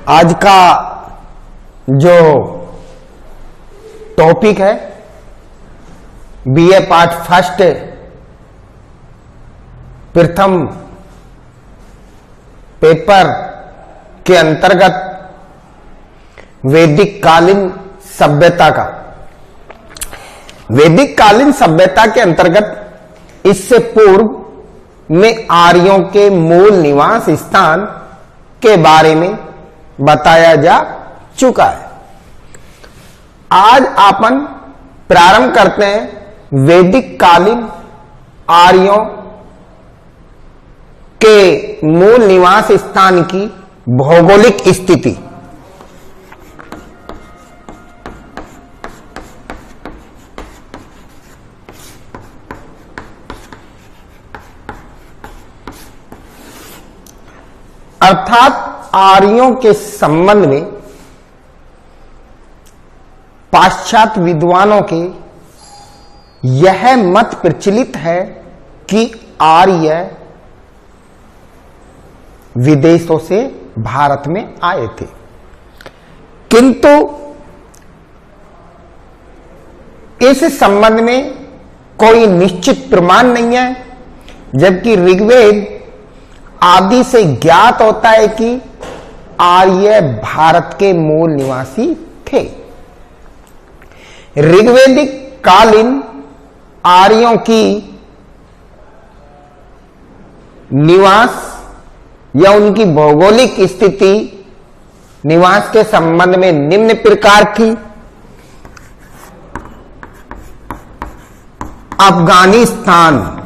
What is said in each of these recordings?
आज का जो टॉपिक है बीए पार्ट फर्स्ट प्रथम पेपर के अंतर्गत वैदिक कालीन सभ्यता का। वैदिक कालीन सभ्यता के अंतर्गत इससे पूर्व में आर्यों के मूल निवास स्थान के बारे में बताया जा चुका है। आज अपन प्रारंभ करते हैं वैदिक कालीन आर्यों के मूल निवास स्थान की भौगोलिक स्थिति। अर्थात आर्यों के संबंध में पाश्चात्य विद्वानों के यह मत प्रचलित है कि आर्य विदेशों से भारत में आए थे, किंतु इस संबंध में कोई निश्चित प्रमाण नहीं है। जबकि ऋग्वेद आदि से ज्ञात होता है कि आर्य भारत के मूल निवासी थे। ऋग्वेदिक कालीन आर्यों की निवास या उनकी भौगोलिक स्थिति निवास के संबंध में निम्न प्रकार थी। अफगानिस्तान,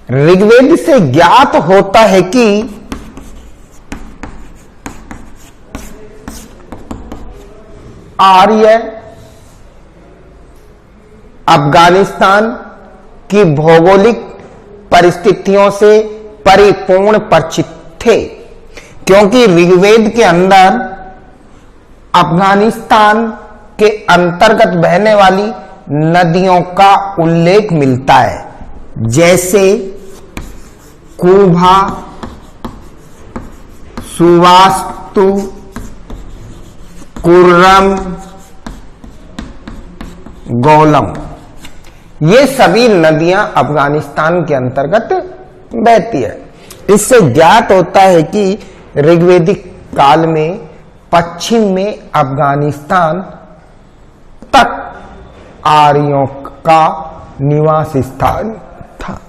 ऋग्वेद से ज्ञात होता है कि आर्य अफगानिस्तान की भौगोलिक परिस्थितियों से परिपूर्ण परिचित थे, क्योंकि ऋग्वेद के अंदर अफगानिस्तान के अंतर्गत बहने वाली नदियों का उल्लेख मिलता है, जैसे कुभा, सुवास्तु, कुर्रम, गोलम। ये सभी नदियां अफगानिस्तान के अंतर्गत बहती है। इससे ज्ञात होता है कि ऋग्वेदिक काल में पश्चिम में अफगानिस्तान तक आर्यों का निवास स्थान था।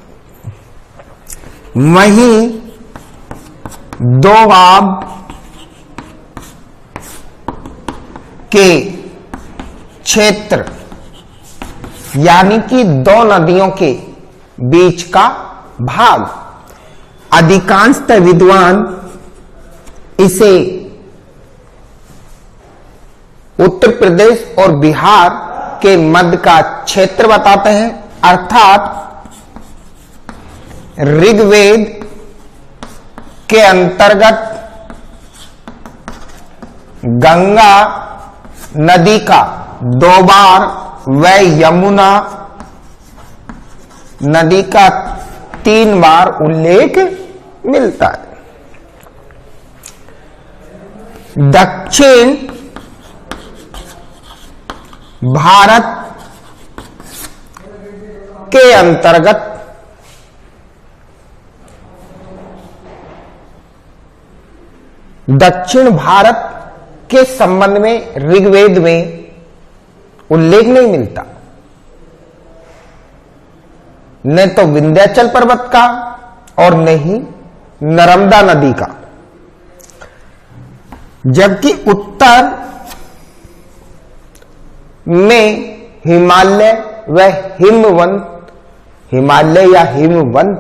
वहीं दोआब के क्षेत्र यानी कि दो नदियों के बीच का भाग, अधिकांशतः विद्वान इसे उत्तर प्रदेश और बिहार के मध्य का क्षेत्र बताते हैं। अर्थात ऋग्वेद के अंतर्गत गंगा नदी का 2 बार व यमुना नदी का 3 बार उल्लेख मिलता है। दक्षिण भारत के अंतर्गत दक्षिण भारत के संबंध में ऋग्वेद में उल्लेख नहीं मिलता, न तो विंध्याचल पर्वत का और न ही नर्मदा नदी का। जबकि उत्तर में हिमालय व हिमवंत, हिमालय या हिमवंत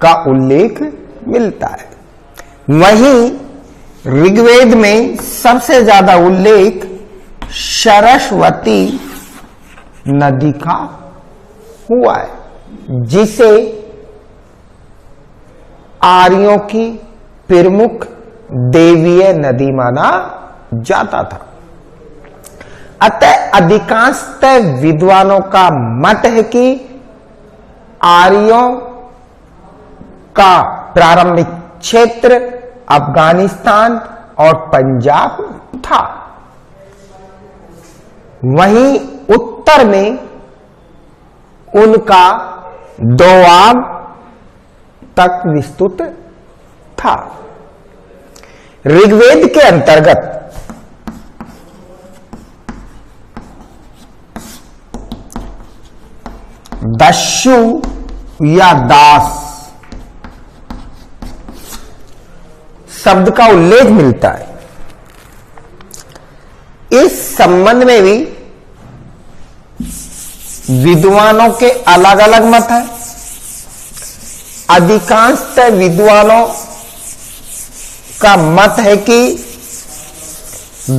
का उल्लेख मिलता है। वहीं ऋग्वेद में सबसे ज्यादा उल्लेख सरस्वती नदी का हुआ है, जिसे आर्यों की प्रमुख देवीय नदी माना जाता था। अतः अधिकांशतः विद्वानों का मत है कि आर्यों का प्रारंभिक क्षेत्र अफगानिस्तान और पंजाब था। वहीं उत्तर में उनका दोआब तक विस्तृत था। ऋग्वेद के अंतर्गत दस्यु या दास शब्द का उल्लेख मिलता है। इस संबंध में भी विद्वानों के अलग अलग मत हैं। अधिकांशतः विद्वानों का मत है कि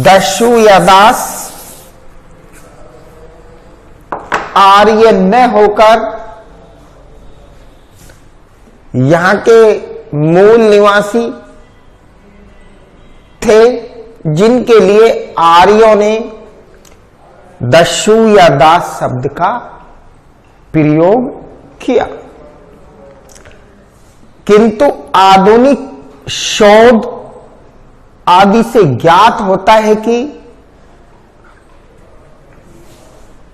दस्यु या दास आर्य न होकर यहां के मूल निवासी थे, जिनके लिए आर्यों ने दस्यु या दास शब्द का प्रयोग किया। किंतु आधुनिक शोध आदि से ज्ञात होता है कि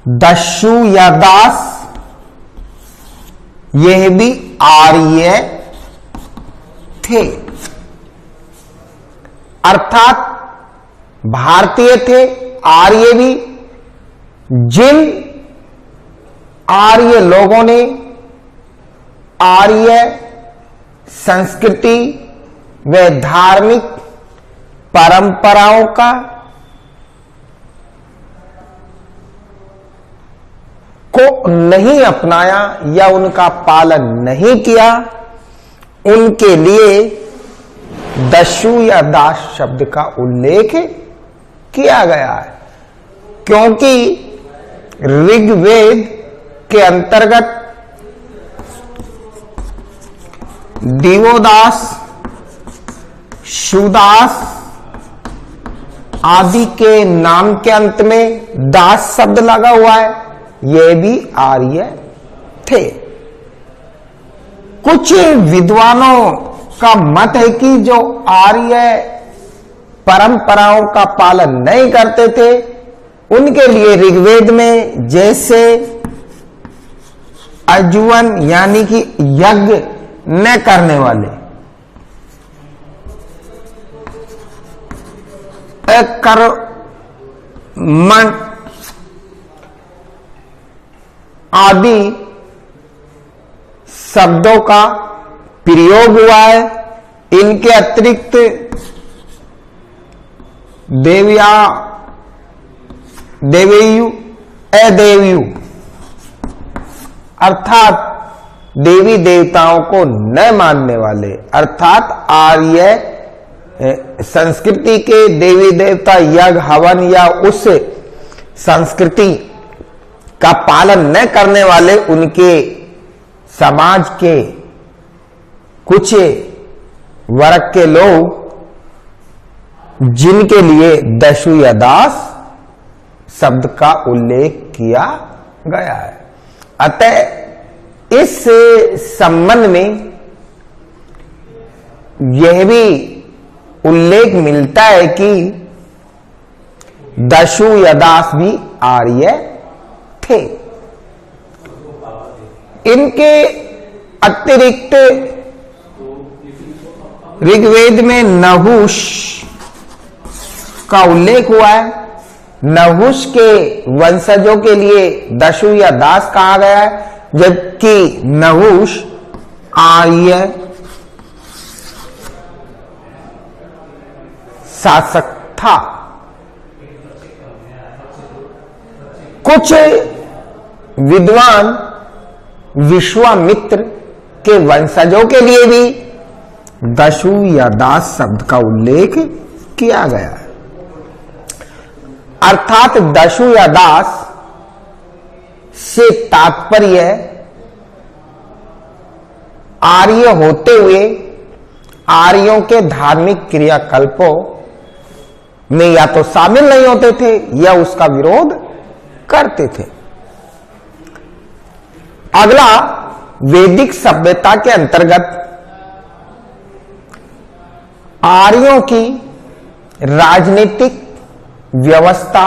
दस्यु या दास यह भी आर्य थे, अर्थात भारतीय थे आर्य भी। जिन आर्य लोगों ने आर्य संस्कृति व धार्मिक परंपराओं का को नहीं अपनाया या उनका पालन नहीं किया, उनके लिए दस्यु या दास शब्द का उल्लेख किया गया है। क्योंकि ऋग्वेद के अंतर्गत दिवोदास, शुदास आदि के नाम के अंत में दास शब्द लगा हुआ है, ये भी आर्य थे। कुछ विद्वानों का मत है कि जो आर्य परंपराओं का पालन नहीं करते थे, उनके लिए ऋग्वेद में जैसे अजुवन यानी कि यज्ञ न करने वाले, कर्मण आदि शब्दों का प्रयोग हुआ है। इनके अतिरिक्त देव्या, देवेयु, अदेवयु अर्थात देवी देवताओं को न मानने वाले, अर्थात आर्य संस्कृति के देवी देवता यज्ञ हवन या उस संस्कृति का पालन न करने वाले, उनके समाज के कुछ वर्ग के लोग, जिनके लिए दस्यु या दास शब्द का उल्लेख किया गया है। अतः इस संबंध में यह भी उल्लेख मिलता है कि दस्यु या दास भी आर्य थे। इनके अतिरिक्त ऋग्वेद में नहुष का उल्लेख हुआ है। नहुष के वंशजों के लिए दस्यु या दास कहा गया है, जबकि नहुष आर्य शासक था। कुछ विद्वान विश्वामित्र के वंशजों के लिए भी दस्यु या दास शब्द का उल्लेख किया गया है। अर्थात दस्यु या दास से तात्पर्य आर्य होते हुए आर्यों के धार्मिक क्रियाकल्पों में या तो शामिल नहीं होते थे या उसका विरोध करते थे। अगला, वैदिक सभ्यता के अंतर्गत आर्यों की राजनीतिक व्यवस्था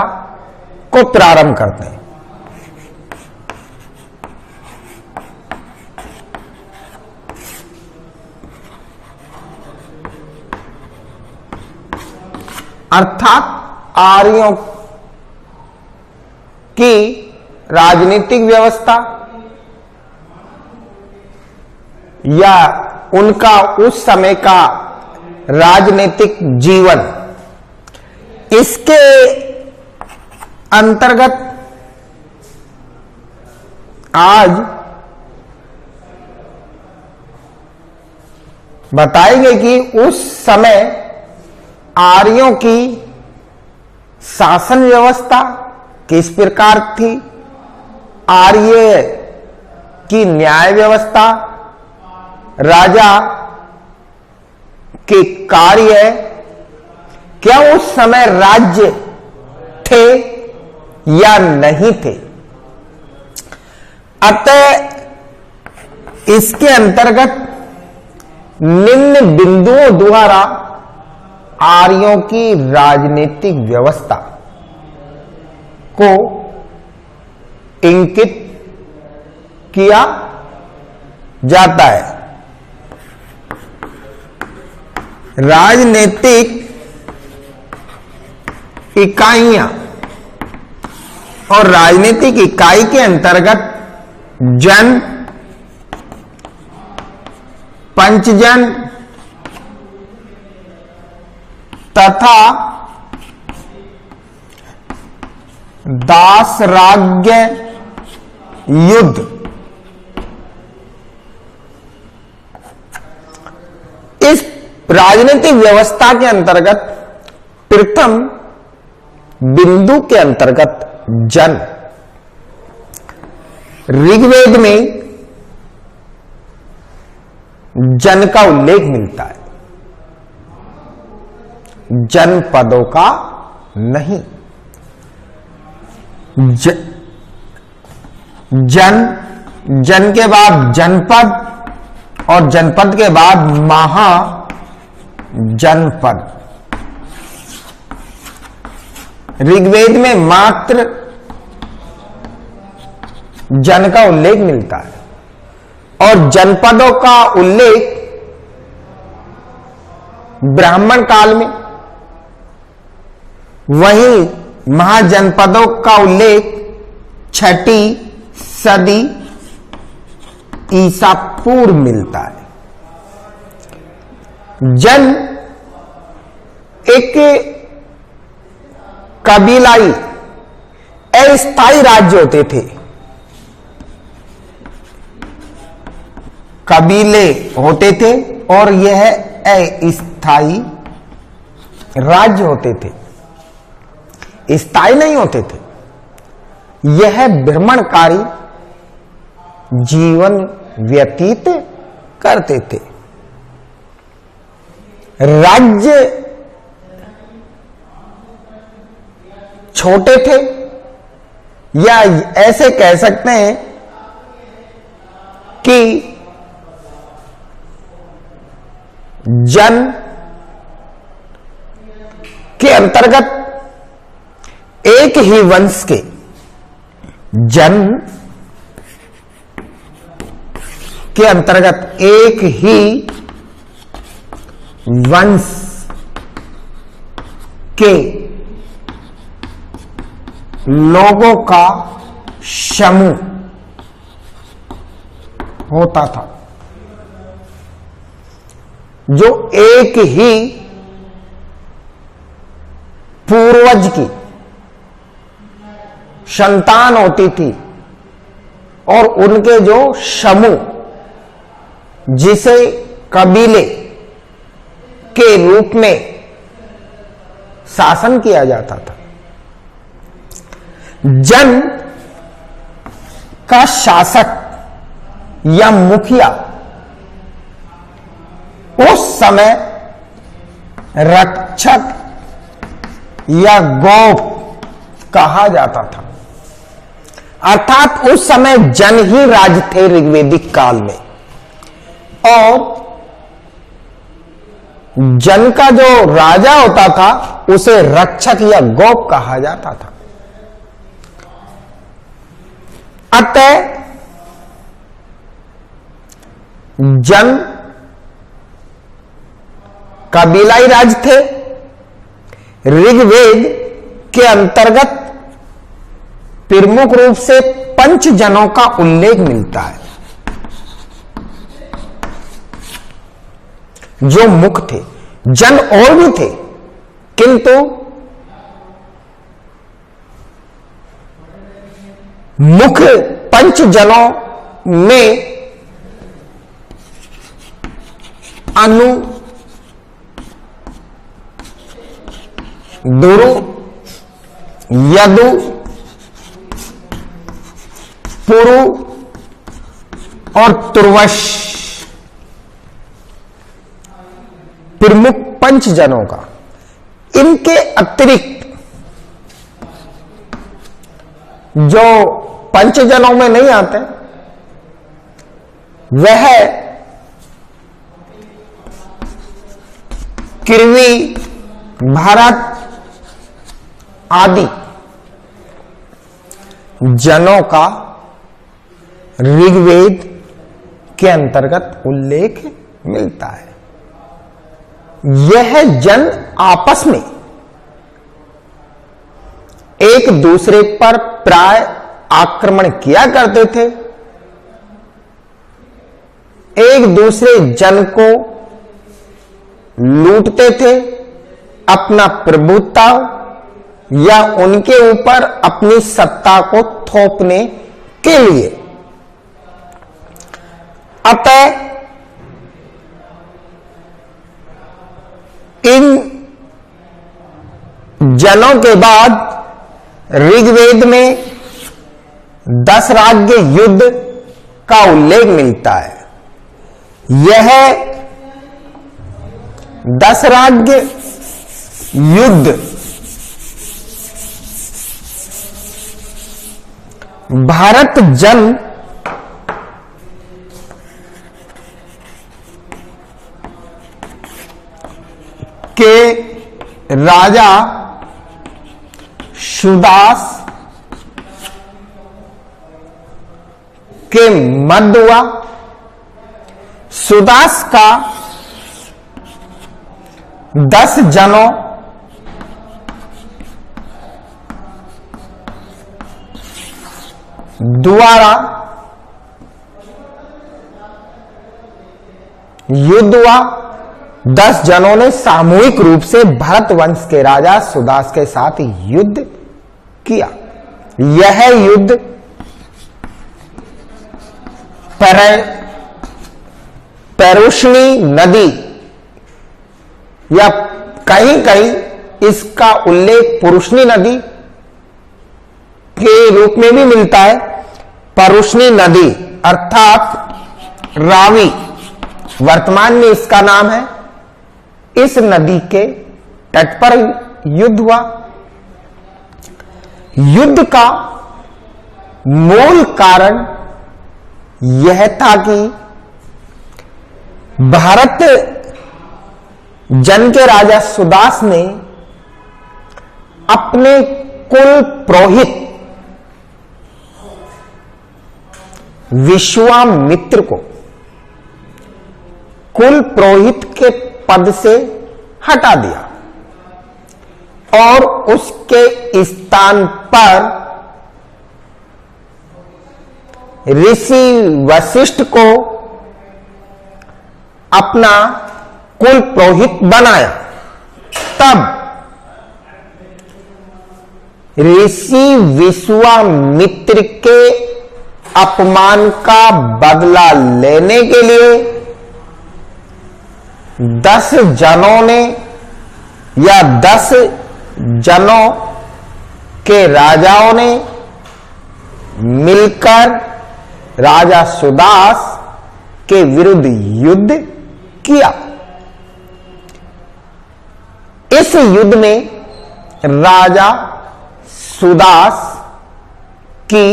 को प्रारंभ करते हैं। अर्थात आर्यों की राजनीतिक व्यवस्था या उनका उस समय का राजनीतिक जीवन, इसके अंतर्गत आज बताएंगे कि उस समय आर्यों की शासन व्यवस्था किस प्रकार थी, आर्य की न्याय व्यवस्था, राजा के कार्य, क्या उस समय राज्य थे या नहीं थे। अतः इसके अंतर्गत निम्न बिंदुओं द्वारा आर्यों की राजनीतिक व्यवस्था को इंकित किया जाता है। राजनीतिक इकाइयां और राजनीतिक इकाई के अंतर्गत जन, पंचजन तथा दासराज्य युद्ध, इस राजनीतिक व्यवस्था के अंतर्गत प्रथम बिंदु के अंतर्गत जन, ऋग्वेद में जन का उल्लेख मिलता है, जनपदों का नहीं। जन के बाद जनपद और जनपद के बाद महा जनपद। ऋग्वेद में मात्र जन का उल्लेख मिलता है और जनपदों का उल्लेख ब्राह्मण काल में, वहीं महाजनपदों का उल्लेख 6ठी सदी ईसा पूर्व मिलता है। जन एक कबीलाई अस्थायी राज्य होते थे, कबीले होते थे और यह अस्थायी राज्य होते थे, स्थायी नहीं होते थे। यह भ्रमणकारी जीवन व्यतीत करते थे। राज्य छोटे थे या ऐसे कह सकते हैं कि जन के अंतर्गत एक ही वंश के, जन के अंतर्गत एक ही वंश के लोगों का समूह होता था, जो एक ही पूर्वज की संतान होती थी और उनके जो समूह, जिसे कबीले के रूप में शासन किया जाता था। जन का शासक या मुखिया उस समय रक्षक या गोप कहा जाता था। अर्थात उस समय जन ही राज थे ऋग्वेदिक काल में, और जन का जो राजा होता था उसे रक्षक या गोप कहा जाता था। अतः जन कबीलाई राज थे। ऋग्वेद के अंतर्गत प्रमुख रूप से 5 जनों का उल्लेख मिलता है जो मुख्य थे। जन और भी थे, किंतु मुख्य 5 जनों में अनु, दुरु, यदु, पुरु और तुर्वश प्रमुख 5 जनों का। इनके अतिरिक्त जो 5 जनों में नहीं आते वह किरवी, भारत आदि जनों का ऋग्वेद के अंतर्गत उल्लेख मिलता है। यह जन आपस में एक दूसरे पर प्राय आक्रमण किया करते थे। एक दूसरे जन को लूटते थे अपना प्रभुत्व या उनके ऊपर अपनी सत्ता को थोपने के लिए। अतः इन जनों के बाद ऋग्वेद में 10 राज्य युद्ध का उल्लेख मिलता है। यह 10 राज्य युद्ध भारत जन के राजा सुदास के मध्य हुआ। सुदास का 10 जनों द्वारा युद्ध हुआ। 10 जनों ने सामूहिक रूप से भरत वंश के राजा सुदास के साथ युद्ध किया। यह युद्ध पैरुष्णी नदी या कहीं कहीं इसका उल्लेख पुरुष्णी नदी के रूप में भी मिलता है। परुष्णी नदी अर्थात रावी वर्तमान में इसका नाम है। इस नदी के तट पर युद्ध हुआ। युद्ध का मूल कारण यह था कि भारत जन के राजा सुदास ने अपने कुल पुरोहित विश्वामित्र को कुल पुरोहित के पद से हटा दिया और उसके स्थान पर ऋषि वशिष्ठ को अपना कुल पुरोहित बनाया। तब ऋषि विश्वामित्र के अपमान का बदला लेने के लिए 10 जनों ने या 10 जनों के राजाओं ने मिलकर राजा सुदास के विरुद्ध युद्ध किया। इस युद्ध में राजा सुदास की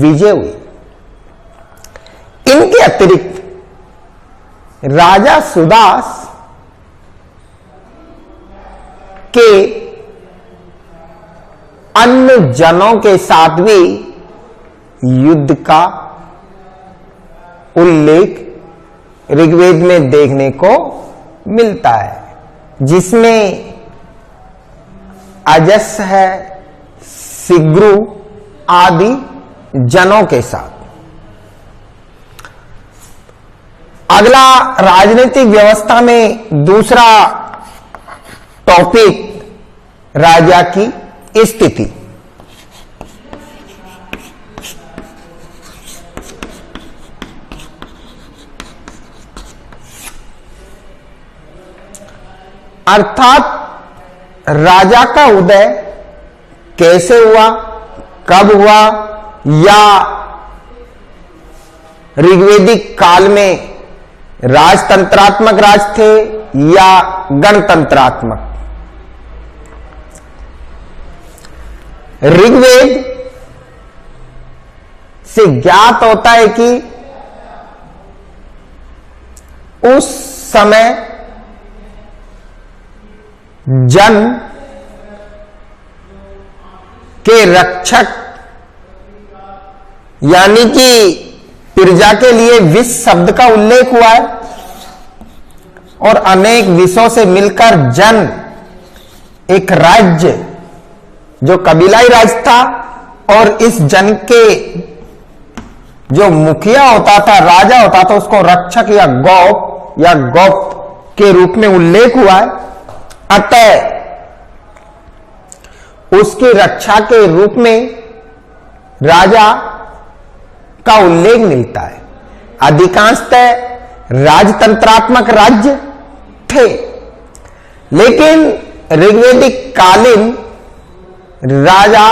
विजय हुई। इनके अतिरिक्त राजा सुदास के अन्य जनों के साथ भी युद्ध का उल्लेख ऋग्वेद में देखने को मिलता है, जिसमें अजस है, सिग्रु आदि जनों के साथ। अगला राजनीतिक व्यवस्था में दूसरा टॉपिक राजा की स्थिति। अर्थात राजा का उदय कैसे हुआ, कब हुआ, या ऋग्वेदिक काल में राजतंत्रात्मक राज थे या गणतंत्रात्मक। ऋग्वेद से ज्ञात होता है कि उस समय जन के रक्षक यानी कि प्रजा के लिए विष शब्द का उल्लेख हुआ है, और अनेक विषों से मिलकर जन एक राज्य जो कबीलाई राज था, और इस जन के जो मुखिया होता था, राजा होता था, उसको रक्षक या गौ या गौप्त के रूप में उल्लेख हुआ है। अतः उसकी रक्षा के रूप में राजा का उल्लेख मिलता है। अधिकांशतः राजतंत्रात्मक राज्य थे, लेकिन ऋग्वेदिक कालीन राजा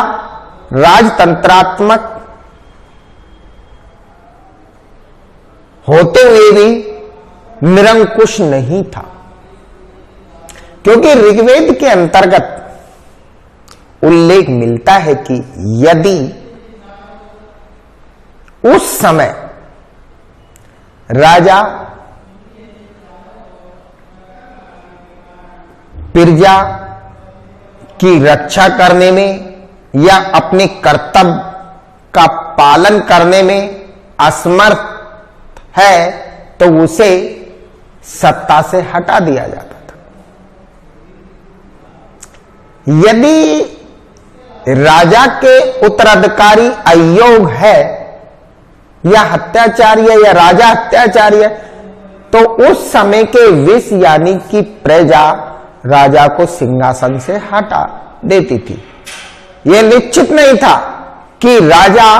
राजतंत्रात्मक होते हुए भी निरंकुश नहीं था, क्योंकि ऋग्वेद के अंतर्गत उल्लेख मिलता है कि यदि उस समय राजा प्रजा की रक्षा करने में या अपने कर्तव्य का पालन करने में असमर्थ है, तो उसे सत्ता से हटा दिया जाता था। यदि राजा के उत्तराधिकारी अयोग्य है या हत्याचार्य या राजा हत्याचार्य, तो उस समय के विष यानी कि प्रजा राजा को सिंहासन से हटा देती थी। यह निश्चित नहीं था कि राजा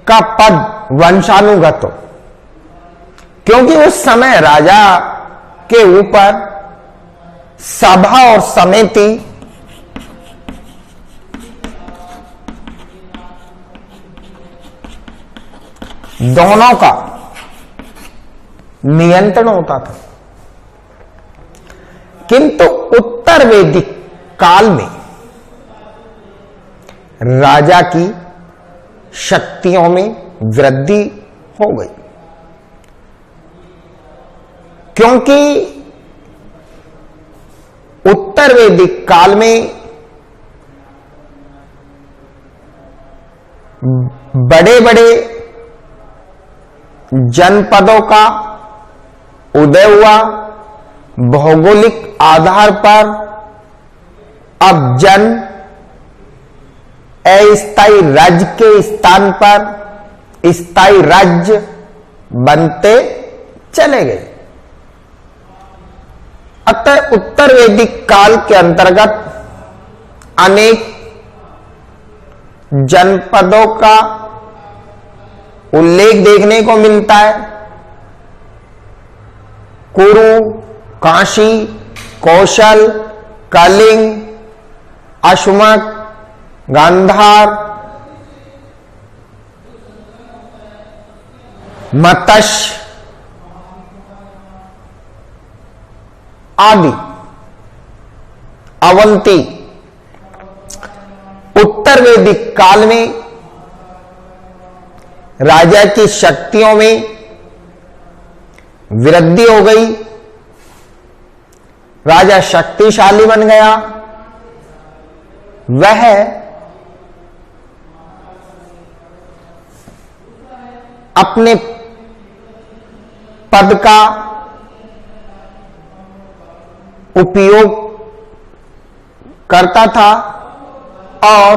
का पद वंशानुगत हो, क्योंकि उस समय राजा के ऊपर सभा और समिति दोनों का नियंत्रण होता था। किंतु उत्तर वैदिक काल में राजा की शक्तियों में वृद्धि हो गई, क्योंकि उत्तर वैदिक काल में बड़े बड़े जनपदों का उदय हुआ। भौगोलिक आधार पर अब जन अस्थायी राज्य के स्थान पर स्थायी राज्य बनते चले गए। अतः उत्तर वैदिक काल के अंतर्गत अनेक जनपदों का उल्लेख देखने को मिलता है। कुरु, काशी, कौशल, कलिंग, अश्मक, गांधार, मत्स्य आदि, अवंती। उत्तर वैदिक काल में राजा की शक्तियों में वृद्धि हो गई। राजा शक्तिशाली बन गया, वह अपने पद का उपयोग करता था और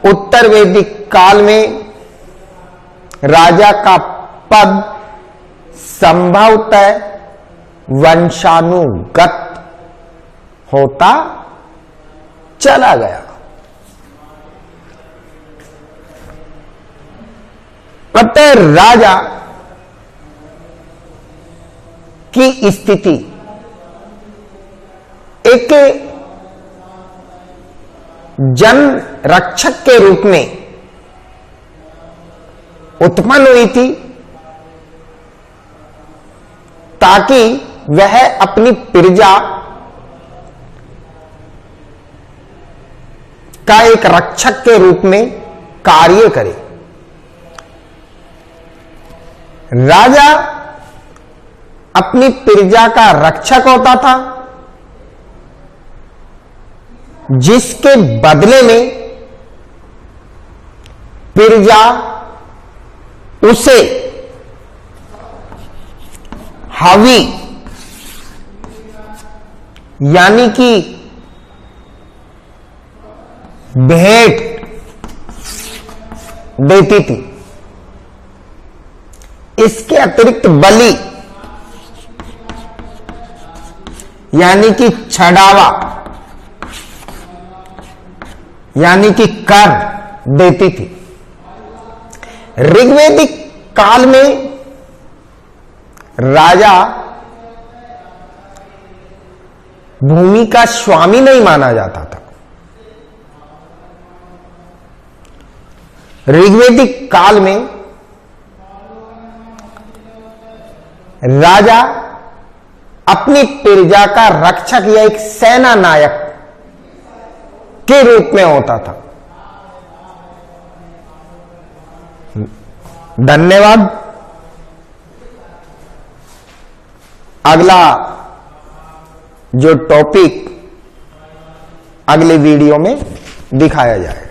उत्तर वैदिक काल में राजा का पद संभवतः वंशानुगत होता चला गया। अतः राजा की स्थिति एक जन रक्षक के रूप में उत्पन्न हुई थी, ताकि वह अपनी प्रजा का एक रक्षक के रूप में कार्य करे। राजा अपनी प्रजा का रक्षक होता था, जिसके बदले में प्रजा उसे हवी यानी कि भेंट देती थी। इसके अतिरिक्त बलि यानी कि छड़ावा यानी कि कर देती थी। ऋग्वैदिक काल में राजा भूमि का स्वामी नहीं माना जाता था। ऋग्वैदिक काल में राजा अपनी प्रजा का रक्षक या एक सेना नायक के रूप में होता था। धन्यवाद। अगला जो टॉपिक अगले वीडियो में दिखाया जाए।